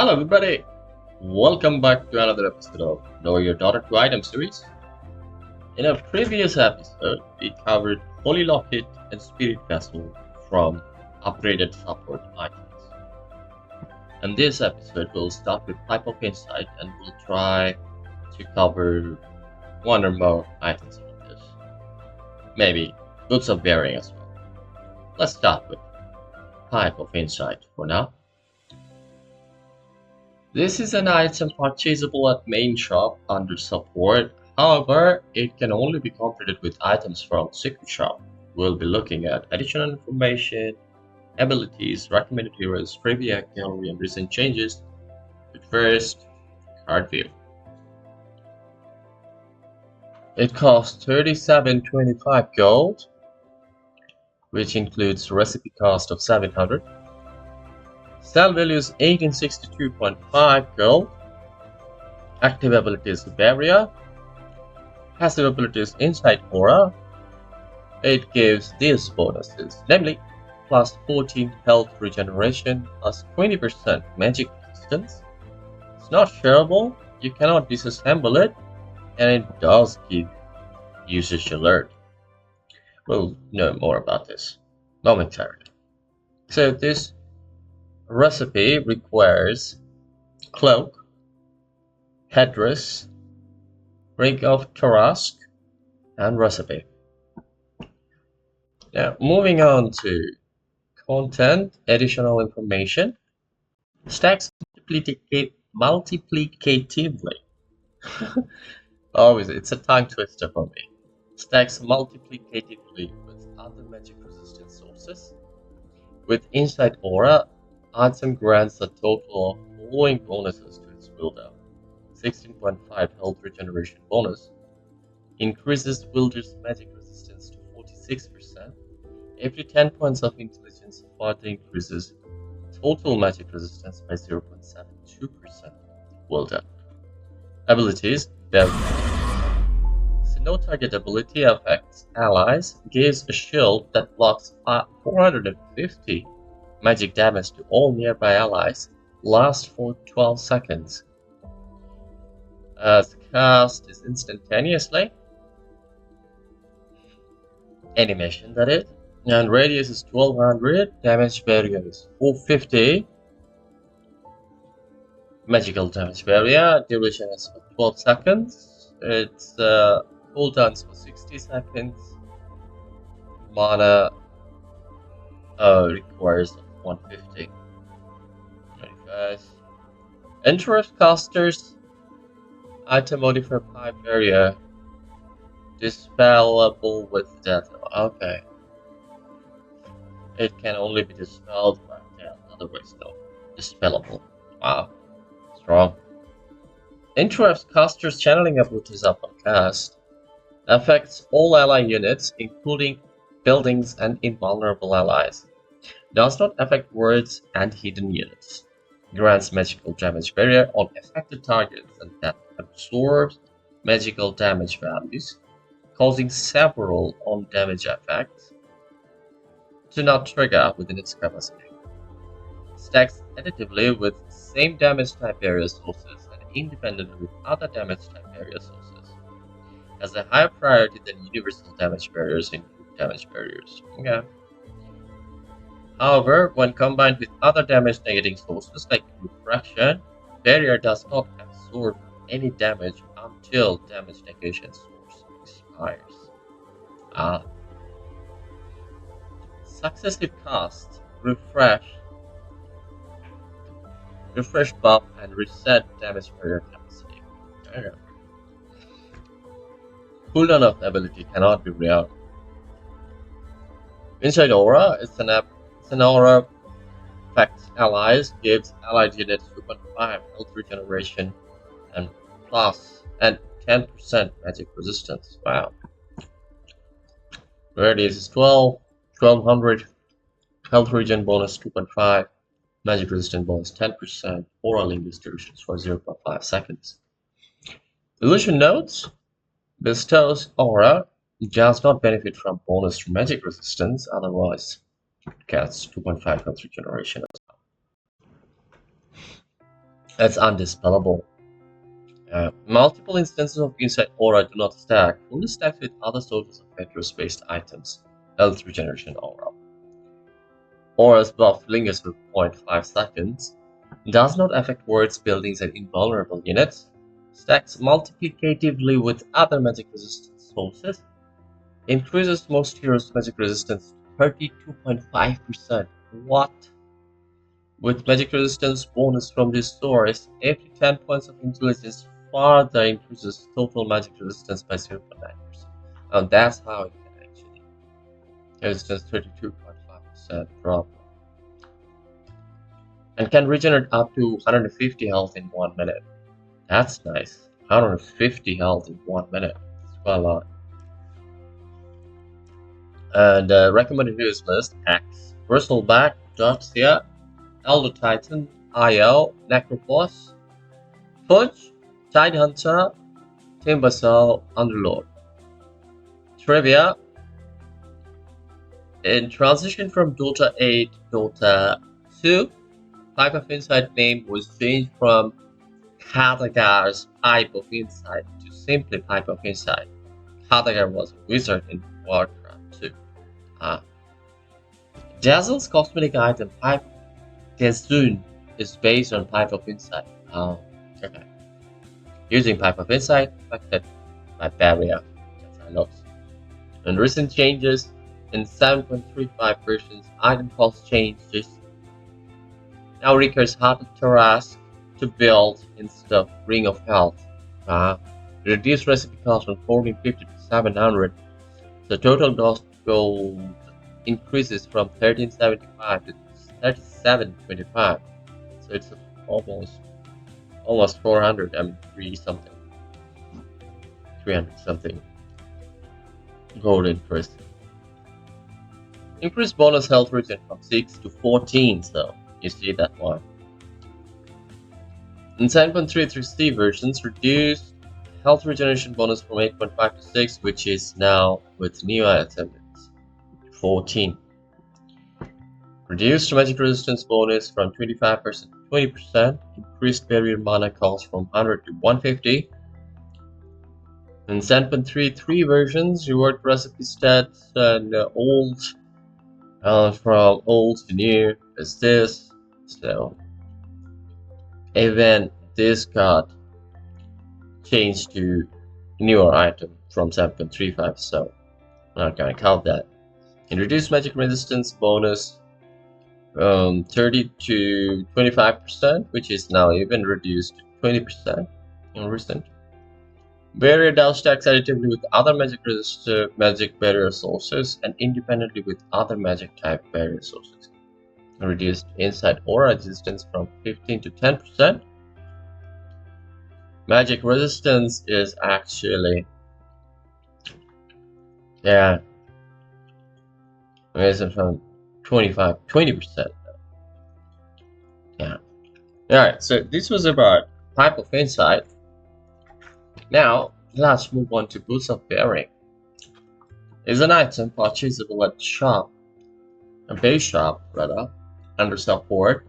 Hello everybody, welcome back to another episode of Know Your Daughter to Item series. In a previous episode, we covered Holy Locket and Spirit Vessel from upgraded support items. In this episode, we'll start with Pipe of Insight and we'll try to cover one or more items from this. Maybe Books of Bearing as well. Let's start with Pipe of Insight for now. This is an item purchasable at main shop under support. However, it can only be completed with items from secret shop. We'll be looking at additional information, abilities, recommended heroes, trivia, gallery, and recent changes. But first, card view. It costs 37.25 gold, which includes recipe cost of 700. Sell value is 1862.5 gold. Active ability is Barrier. Passive ability is Insight Aura. It gives these bonuses, namely plus 14 health regeneration, plus 20% magic resistance. It's not shareable, you cannot disassemble it, and it does give usage alert. We'll know more about this momentarily. So this recipe requires cloak, headdress, ring of Tarask, and recipe. Now moving on to content, additional information. Stacks multiplicatively. Always, it's a tongue twister for me. Stacks multiplicatively with other magic resistance sources. With Insight Aura, item grants a total of following bonuses to its wielder. 16.5 health regeneration bonus, increases wielder's magic resistance to 46%. Every 10 points of intelligence further increases total magic resistance by 0.72%. Wielder. Abilities: so no target ability affects allies, gives a shield that blocks 450 magic damage to all nearby allies, lasts for 12 seconds. Cast is instantaneously. Animation, that is. And radius is 1200, damage barrier is 450. Magical damage barrier, duration is for 12 seconds. It's cooldowns for 60 seconds. Mana requires 150. 25. Interrupt casters. Item modifier pipe barrier. Dispellable with death. Okay. It can only be dispelled by death, otherwise no. Dispellable. Wow. Strong. Interrupt casters channeling abilities upon cast. Affects all ally units, including buildings and invulnerable allies. Does not affect words and hidden units. Grants magical damage barrier on affected targets and that absorbs magical damage values, causing several on-damage effects to not trigger within its capacity. Stacks additively with same damage type barrier sources and independently with other damage type barrier sources. Has a higher priority than universal damage barriers and group damage barriers. Okay. However, when combined with other damage negating sources like refraction, barrier does not absorb any damage until damage negation source expires. Successive cast, refresh buff, and reset damage barrier capacity. Okay. Cooldown of ability cannot be real. Insight Aura is an aura affects allies, gives allied units 2.5 health regeneration and 10% magic resistance. Wow. Radius is 1200, health regen bonus 2.5, magic resistance bonus 10%, aura link distributions for 0.5 seconds. Illusion notes: bestows aura, does not benefit from bonus to magic resistance, otherwise it casts 2.5 health regeneration as well. It's undispellable. Multiple instances of Insight Aura do not stack, only stacks with other sources of Heteros-based items. Health Regeneration Aura. Aura's buff lingers for 0.5 seconds. Does not affect wards, buildings, and invulnerable units. Stacks multiplicatively with other magic resistance sources. Increases most heroes' magic resistance to 32.5%. What? With magic resistance bonus from this source, every 10 points of intelligence further increases total magic resistance by 0.9%. And that's how it can actually. Resistance 32.5% drop. And can regenerate up to 150 health in 1 minute. That's nice. 150 health in 1 minute. That's quite a lot. And recommended heroes list: X, Bristleback, Darkseer, Elder Titan, IL, Necroboss, Fudge, Tidehunter, Timbersaw, Underlord. Trivia: in transition from Dota 8 to Dota 2, Pipe of Insight name was changed from Khadgar's Pipe of Insight to simply Pipe of Insight. Khadgar was a wizard in Warcraft 2. Dazzle's cosmetic item Pipe Gazoon is based on Pipe of Insight. Oh, okay. Using Pipe of Insight affected by barrier loss. And recent changes in 7.35 versions, item cost changes now requires Heart of Thorax to build instead of Ring of Health. Reduced recipe cost from 1450 to 700. The total cost gold increases from 1375 to 3725. So it's almost 400. I mean 300 something gold increase. Increased bonus health regen from 6 to 14. So you see that one. In 7.33C versions, reduced health regeneration bonus from 8.5 to 6, which is now with new items 14. Reduced magic resistance bonus from 25% to 20%. Increased barrier mana cost from 100 to 150. In 7.33 versions, reward recipe stats and old from old to new is this. So even this got changed to newer item from 7.35, so I'm not gonna count that. And reduced magic resistance bonus 30 to 25%, which is now even reduced to 20% in recent. Barrier down stacks additively with other magic barrier sources and independently with other magic type barrier sources. Reduced inside aura resistance from 15 to 10%. Magic resistance is actually raised from 20%. Yeah. Alright, so this was about Pipe of Insight. Now let's move on to Boots of Bearing. It's an item purchasable at shop, a base shop rather, under support.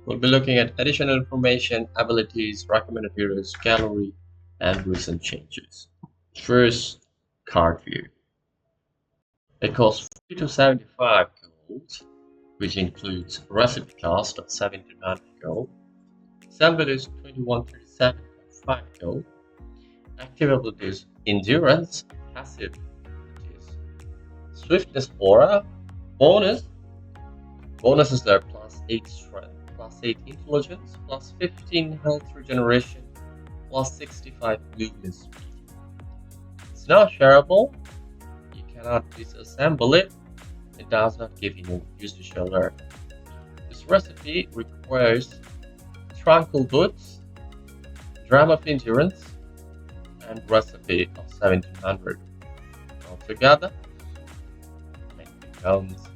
We'll be looking at additional information, abilities, recommended heroes, gallery, and recent changes. First, card view. It costs 40 to 75 gold, which includes recipe cost of 1700 gold. Sell is 2137.5 gold. Active abilities: Endurance, passive abilities, Swiftness Aura, bonus. Bonuses there: plus 8 strength, plus 8 intelligence, plus 15 health regeneration, plus 65 movement speed. It's not shareable. You cannot disassemble it. It does not give you use to shoulder. This recipe requires Tranquil Boots, Dram of Endurance, and recipe of 1700. Altogether, it becomes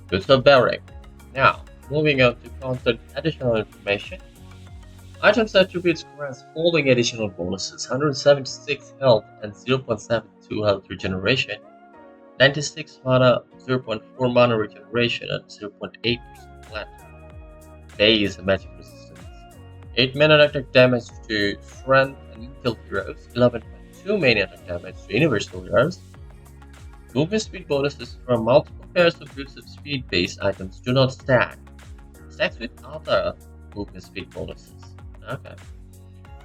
Boots of Bearing. Now, moving on to content additional information. Items attributes grants following additional bonuses: 176 health and 0.72 health regeneration, 96 mana, 0.4 mana regeneration, and 0.8% flat. Base magic resistance. 8 main attack damage to strength and intel heroes, 11.2 main attack damage to universal heroes. Movement speed bonuses from multiple pairs of boosted speed-based items do not stack. Stacks with other movement speed bonuses. Okay.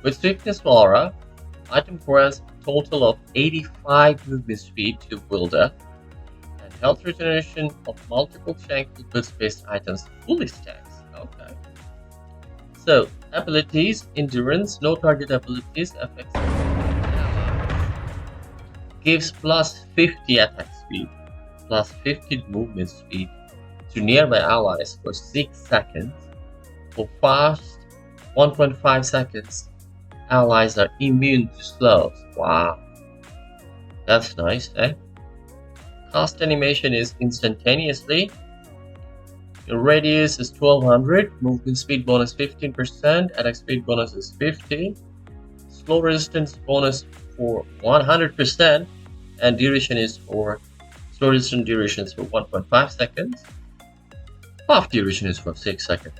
With Swiftness Aura, item grants a total of 85 movement speed to the wielder, and health regeneration of multiple Shankle boost-based items fully stacks. Okay. So, abilities, endurance, no target abilities, affects gives plus 50 attack speed, plus 50 movement speed to nearby allies for 6 seconds. For fast 1.5 seconds, allies are immune to slows. Wow, that's nice, eh? Cast animation is instantaneously. Your radius is 1200, movement speed bonus 15%, attack speed bonus is 50, slow resistance bonus for 100%, and duration is for slow resistance durations for 1.5 seconds. Buff duration is for 6 seconds.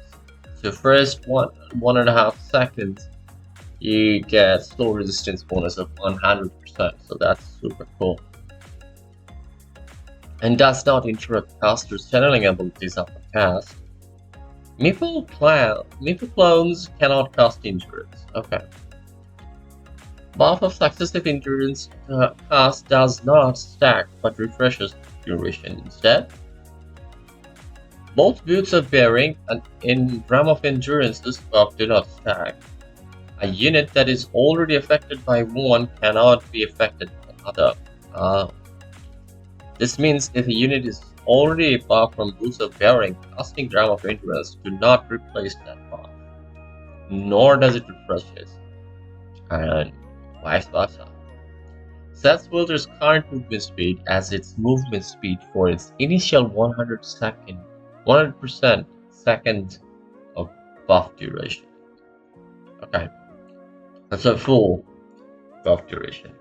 So first 1.5 seconds, you get slow resistance bonus of 100%. So that's super cool. And does not interrupt caster's channeling abilities after cast. Meeple clones cannot cast endurance. Okay. Buff of successive endurance cast does not stack but refreshes duration instead. Both Boots of Bearing and in Drum of Endurance's buff do not stack. A unit that is already affected by one cannot be affected by other. This means if a unit is already buffed from Boots of Bearing, casting Drum of Endurance do not replace that buff, nor does it refresh it, and vice versa. Sets wielder's current movement speed as its movement speed for its initial 100% second of buff duration. Okay, that's a full buff duration.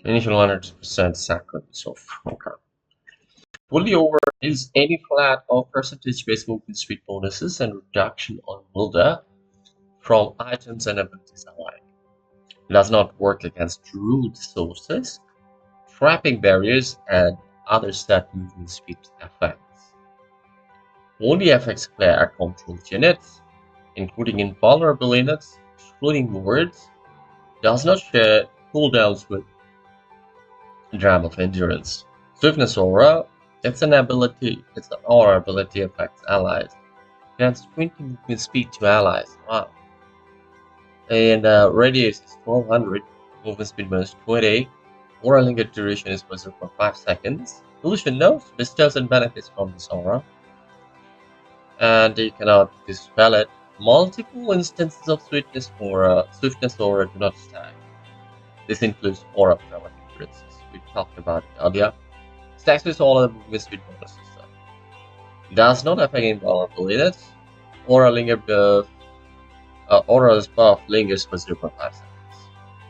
Initial 100% seconds of. Okay. Fully over is any flat or percentage-based movement speed bonuses and reduction on wielder from items and abilities alike. It does not work against root sources, trapping barriers, and other stat movement speed effects. Only affects player controlled units, including invulnerable units, excluding words, does not share cooldowns with Drum of Endurance. Swiftness Aura, it's an aura ability affects allies. Grants 20 movement speed to allies. Wow. And radius is 1200, movement speed bonus 20, aura linger duration is for 0.5 seconds. Illusion knows bestows and benefits from this aura, and you cannot dispel it. Multiple instances of Swiftness Aura do not stack. This includes Aura of Drum of Endurance. We talked about it earlier. Stacks with all of the movement speed bonuses. Does not affect invulnerable units. Aura's buff lingers for 0.5 seconds.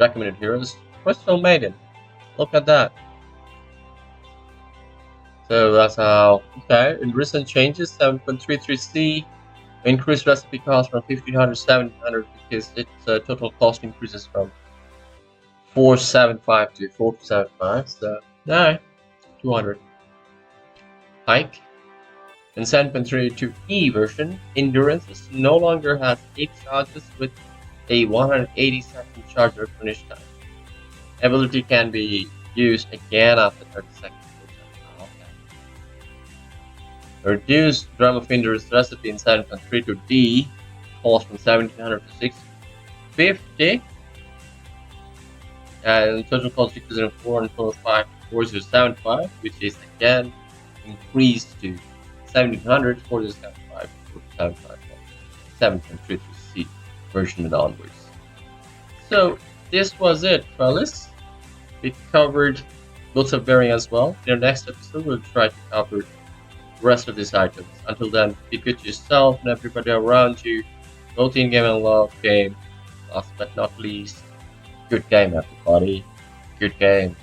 Recommended heroes, Crystal Maiden. Look at that. So that's how. Okay, in recent changes, 7.33C increased recipe cost from 1500 to 1700 because its total cost increases from 475 to 475. So, no, 200. Hike. In 7.32E version, Endurance no longer has 8 charges with a 180-second charge refresh time. Ability can be used again after 30 seconds. Okay. Reduced Drum of Endurance recipe in 7.32D cost from 1700 to 650. And total cost decreases in 4 and 4.5 to 4075, which is again increased to 1700, 4075, 475, 7.33C version and onwards. So this was it, fellas. We covered Boots of Bearing as well. In our next episode, we'll try to cover the rest of these items. Until then, be good to yourself and everybody around you, both in game and love game. Last but not least, good game, everybody. Good game.